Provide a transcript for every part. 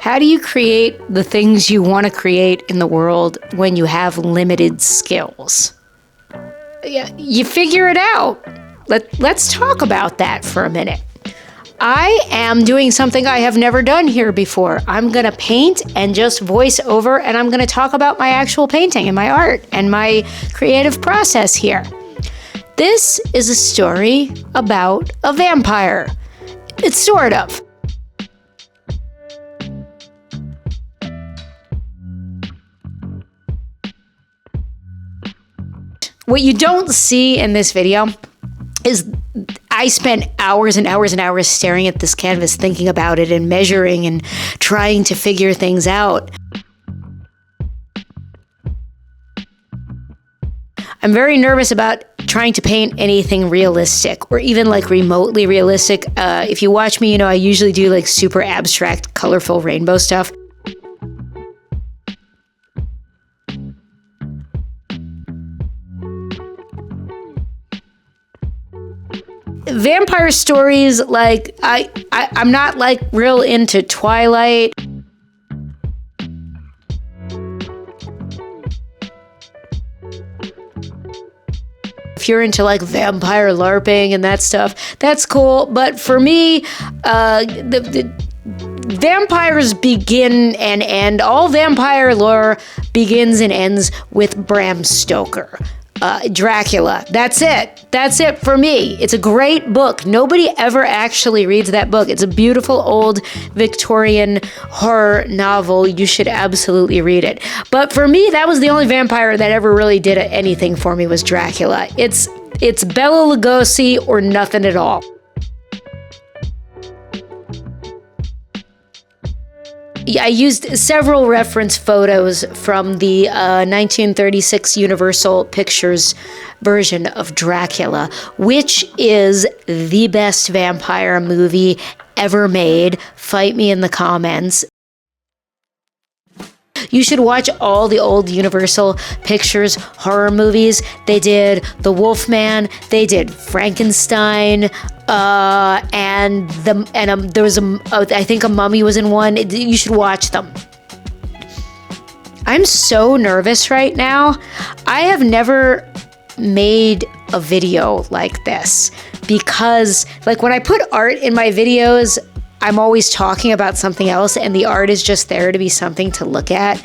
How do you create the things you want to create in the world when you have limited skills? Yeah, you figure it out. Let's talk about that for a minute. I am doing something I have never done here before. I'm going to paint and just voice over, and I'm going to talk about my actual painting and my art and my creative process here. This is a story about a vampire. It's sort of. What you don't see in this video is I spent hours and hours and hours staring at this canvas, thinking about it and measuring and trying to figure things out. I'm very nervous about trying to paint anything realistic or even like remotely realistic. If you watch me, you know I usually do like super abstract, colorful rainbow stuff. Vampire stories, like I'm not like real into Twilight. If you're into like vampire LARPing and that stuff, that's cool. But for me, the vampires begin and end. All vampire lore begins and ends with Bram Stoker. Dracula. That's it. That's it for me. It's a great book. Nobody ever actually reads that book. It's a beautiful old Victorian horror novel. You should absolutely read it. But for me, that was the only vampire that ever really did anything for me was Dracula. It's Bela Lugosi or nothing at all. I used several reference photos from the 1936 Universal Pictures version of Dracula, which is the best vampire movie ever made. Fight me in the comments. You should watch all the old Universal Pictures horror movies. They did The Wolfman, they did Frankenstein, and there was I think a mummy was in one. You should watch them. I'm so nervous right now. I have never made a video like this because, like, when I put art in my videos, I'm always talking about something else and the art is just there to be something to look at.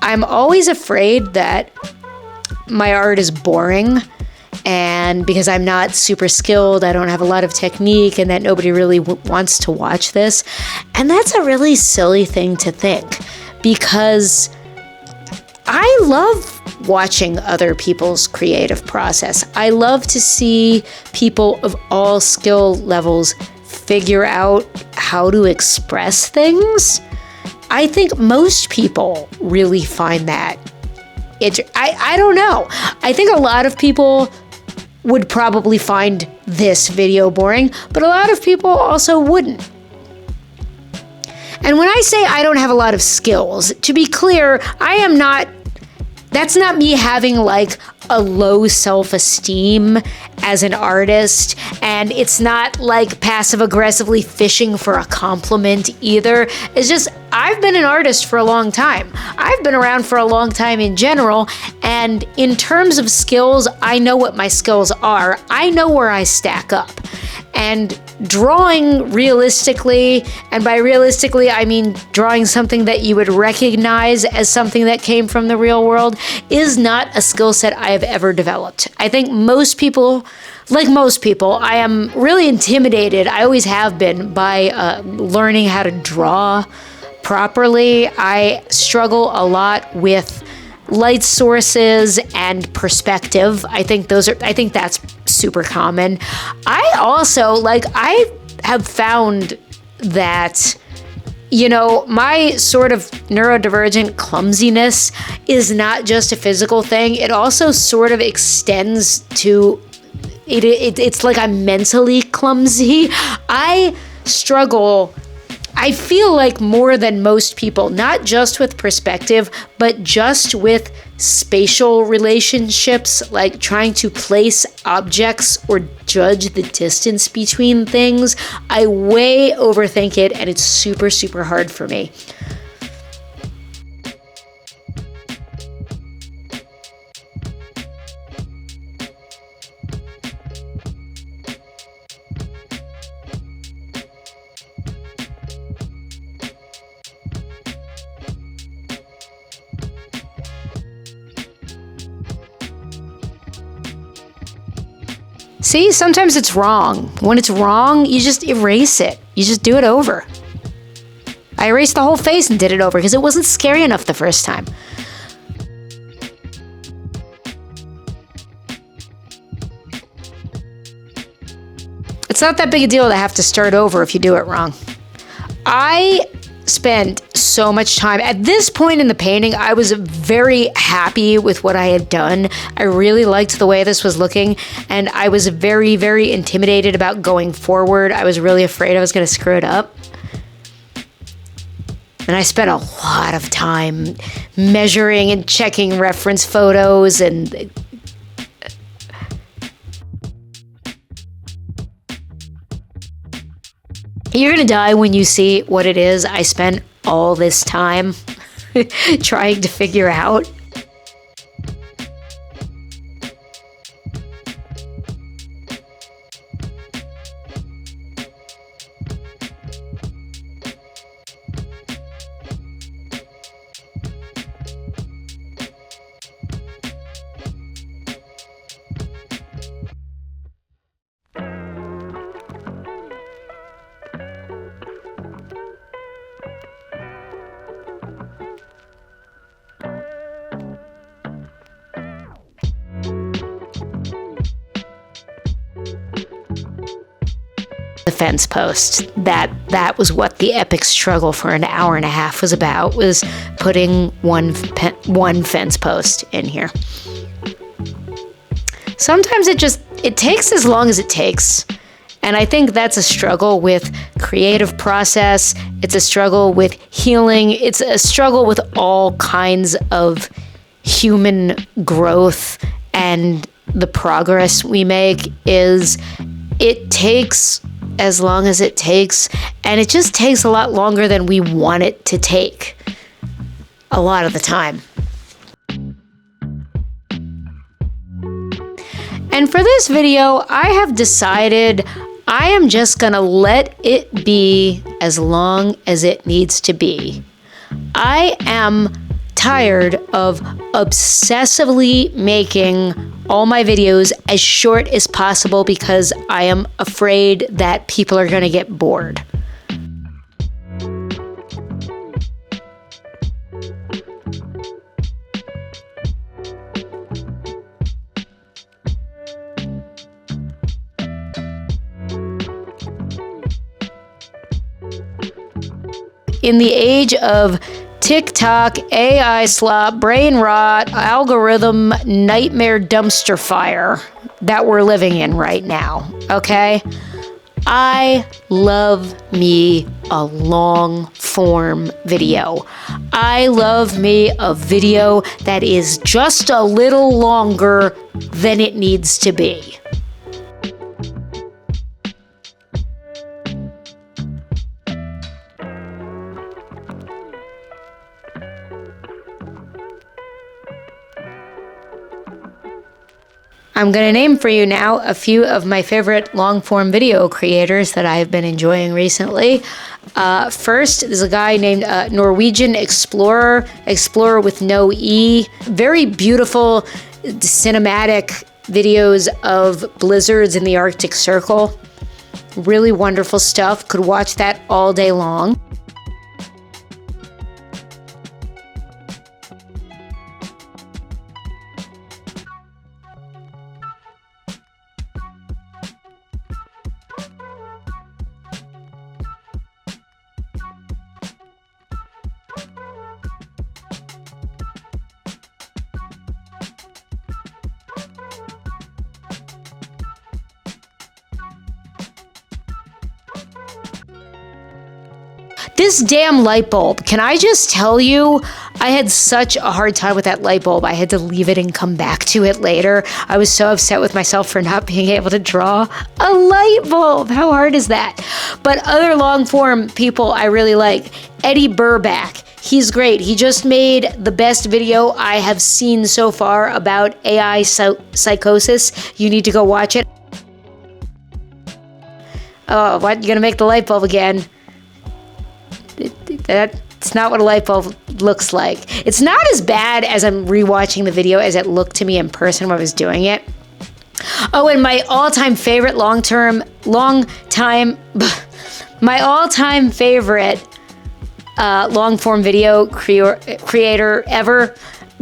I'm always afraid that my art is boring, and because I'm not super skilled, I don't have a lot of technique, and that nobody really wants to watch this. And that's a really silly thing to think, because I love watching other people's creative process. I love to see people of all skill levels figure out how to express things. I think most people really find that. I don't know. I think a lot of people would probably find this video boring, but a lot of people also wouldn't. And when I say I don't have a lot of skills, to be clear, that's not me having like a low self-esteem as an artist, and it's not like passive-aggressively fishing for a compliment either. It's just, I've been an artist for a long time. I've been around for a long time in general, and in terms of skills, I know what my skills are. I know where I stack up. And drawing realistically, and by realistically, I mean drawing something that you would recognize as something that came from the real world, is not a skill set I have ever developed. I think most people, I am really intimidated, I always have been, by learning how to draw properly. I struggle a lot with light sources and perspective. I think that's super common. I have found that, you know, my sort of neurodivergent clumsiness is not just a physical thing. It also sort of extends to, it's like I'm mentally clumsy. I struggle I feel like more than most people, not just with perspective, but just with spatial relationships, like trying to place objects or judge the distance between things, I way overthink it, and it's super, super hard for me. See, sometimes it's wrong. When it's wrong, you just erase it. You just do it over. I erased the whole face and did it over because it wasn't scary enough the first time. It's not that big a deal to have to start over if you do it wrong. I spent so much time. At this point in the painting, I was very happy with what I had done. I really liked the way this was looking, and I was very, very intimidated about going forward. I was really afraid I was going to screw it up. And I spent a lot of time measuring and checking reference photos, and you're gonna die when you see what it is I spent all this time trying to figure out. The fence post. That was what the epic struggle for an hour and a half was about, was putting one fence post in here. Sometimes it takes as long as it takes. And I think that's a struggle with creative process. It's a struggle with healing. It's a struggle with all kinds of human growth, and the progress we make is, it takes as long as it takes, and it just takes a lot longer than we want it to take a lot of the time. And for this video, I have decided I am just gonna let it be as long as it needs to be. I am tired of obsessively making all my videos as short as possible because I am afraid that people are going to get bored. In the age of TikTok, AI slop, brain rot, algorithm, nightmare dumpster fire that we're living in right now, okay? I love me a long form video. I love me a video that is just a little longer than it needs to be. I'm going to name for you now a few of my favorite long-form video creators that I have been enjoying recently. First, there's a guy named Norwegian Explorer with no E. Very beautiful cinematic videos of blizzards in the Arctic Circle. Really wonderful stuff. Could watch that all day long. This damn light bulb, can I just tell you, I had such a hard time with that light bulb. I had to leave it and come back to it later. I was so upset with myself for not being able to draw a light bulb. How hard is that? But other long form people I really like. Eddie Burback. He's great. He just made the best video I have seen so far about AI psychosis. You need to go watch it. Oh, what? You're gonna make the light bulb again? That's not what a light bulb looks like. It's not as bad as I'm rewatching the video as it looked to me in person when I was doing it. Oh, and my all-time favorite my all-time favorite long-form video creator ever,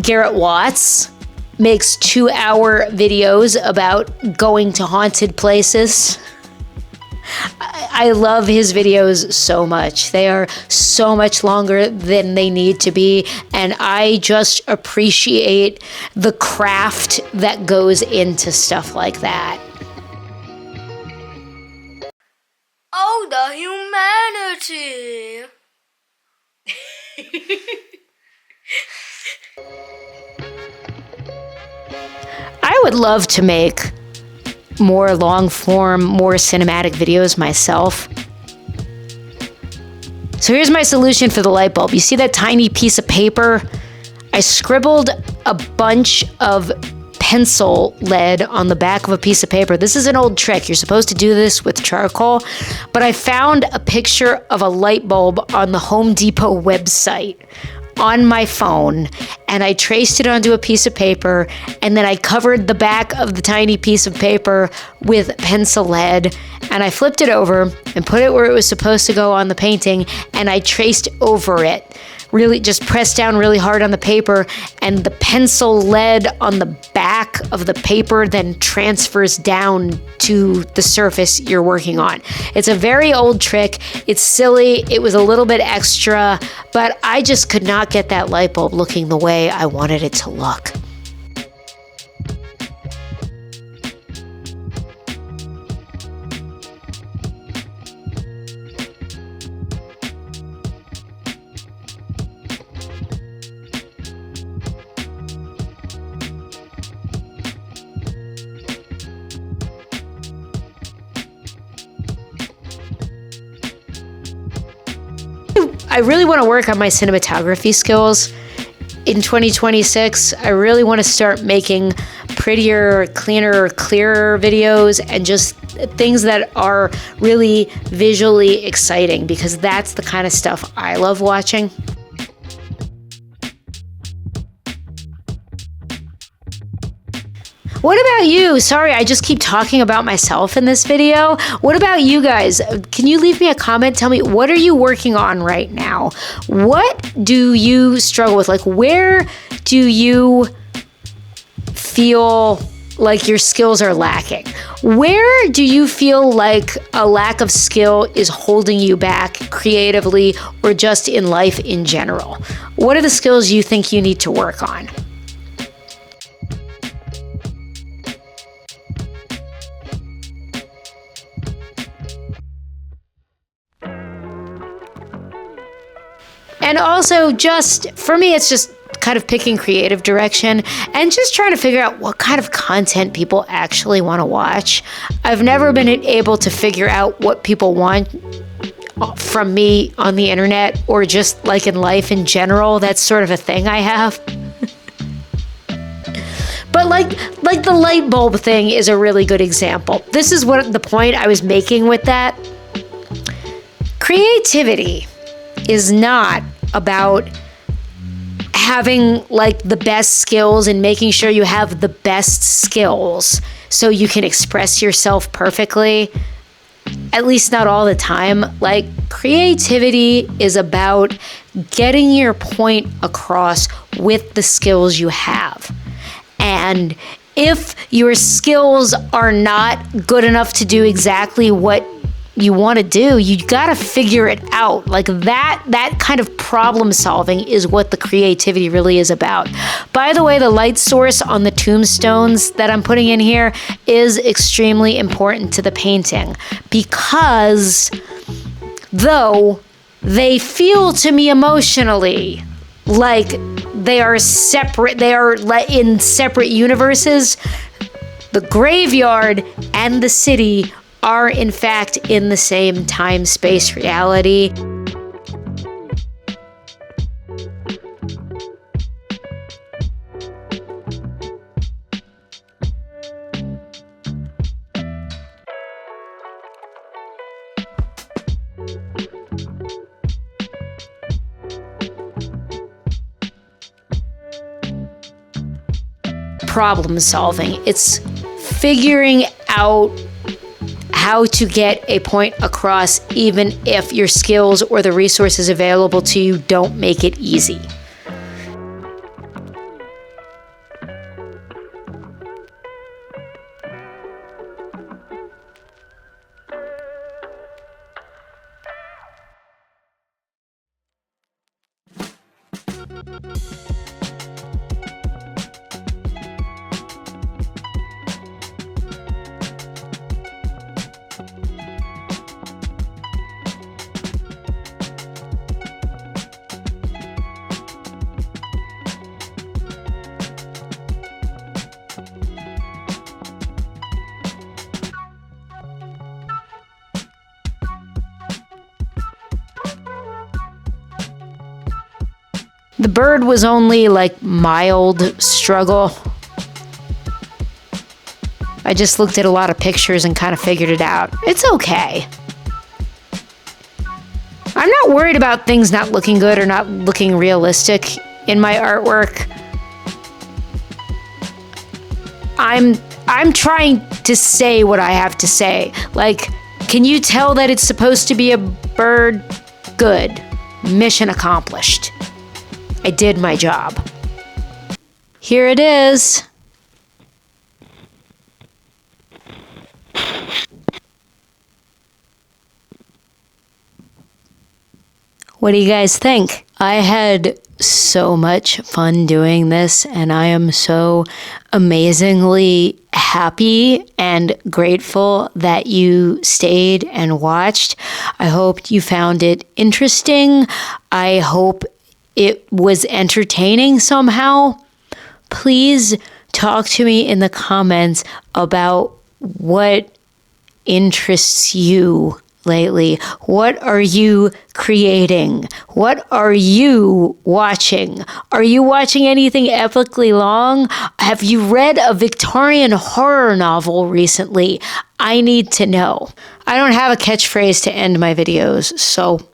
Garrett Watts, makes 2-hour videos about going to haunted places. I love his videos so much. They are so much longer than they need to be, and I just appreciate the craft that goes into stuff like that. Oh, the humanity! I would love to make more long form, more cinematic videos myself. So here's my solution for the light bulb. You see that tiny piece of paper? I scribbled a bunch of pencil lead on the back of a piece of paper. This is an old trick. You're supposed to do this with charcoal, but I found a picture of a light bulb on the Home Depot website on my phone, and I traced it onto a piece of paper, and then I covered the back of the tiny piece of paper with pencil lead, and I flipped it over and put it where it was supposed to go on the painting, and I traced over it. Really just pressed down really hard on the paper, and the pencil lead on the back of the paper then transfers down to the surface you're working on. It's a very old trick. It's silly. It was a little bit extra, but I just could not get that light bulb looking the way I wanted it to look. I really want to work on my cinematography skills. In 2026, I really want to start making prettier, cleaner, clearer videos and just things that are really visually exciting, because that's the kind of stuff I love watching. What about you? Sorry, I just keep talking about myself in this video. What about you guys? Can you leave me a comment? Tell me, what are you working on right now? What do you struggle with? Like, where do you feel like your skills are lacking? Where do you feel like a lack of skill is holding you back creatively or just in life in general? What are the skills you think you need to work on? And also, just for me, it's just kind of picking creative direction and just trying to figure out what kind of content people actually want to watch. I've never been able to figure out what people want from me on the internet, or just like in life in general. That's sort of a thing I have. But like the light bulb thing is a really good example. This is what the point I was making with that. Creativity is not about having like the best skills and making sure you have the best skills so you can express yourself perfectly. At least not all the time. Like, creativity is about getting your point across with the skills you have. And if your skills are not good enough to do exactly what you want to do, you got to figure it out. Like that kind of problem solving is what the creativity really is about. By the way, the light source on the tombstones that I'm putting in here is extremely important to the painting, because though they feel to me emotionally like they are separate, they are in separate universes. The graveyard and the city are in fact in the same time-space reality. Problem solving. It's figuring out how to get a point across even if your skills or the resources available to you don't make it easy. The bird was only like mild struggle. I just looked at a lot of pictures and kind of figured it out. It's okay. I'm not worried about things not looking good or not looking realistic in my artwork. I'm trying to say what I have to say. Like, can you tell that it's supposed to be a bird? Good. Mission accomplished. I did my job. Here it is. What do you guys think? I had so much fun doing this, and I am so amazingly happy and grateful that you stayed and watched. I hope you found it interesting. I hope it was entertaining somehow. Please talk to me in the comments about what interests you lately. What are you creating? What are you watching? Are you watching anything epically long? Have you read a Victorian horror novel recently? I need to know. I don't have a catchphrase to end my videos, so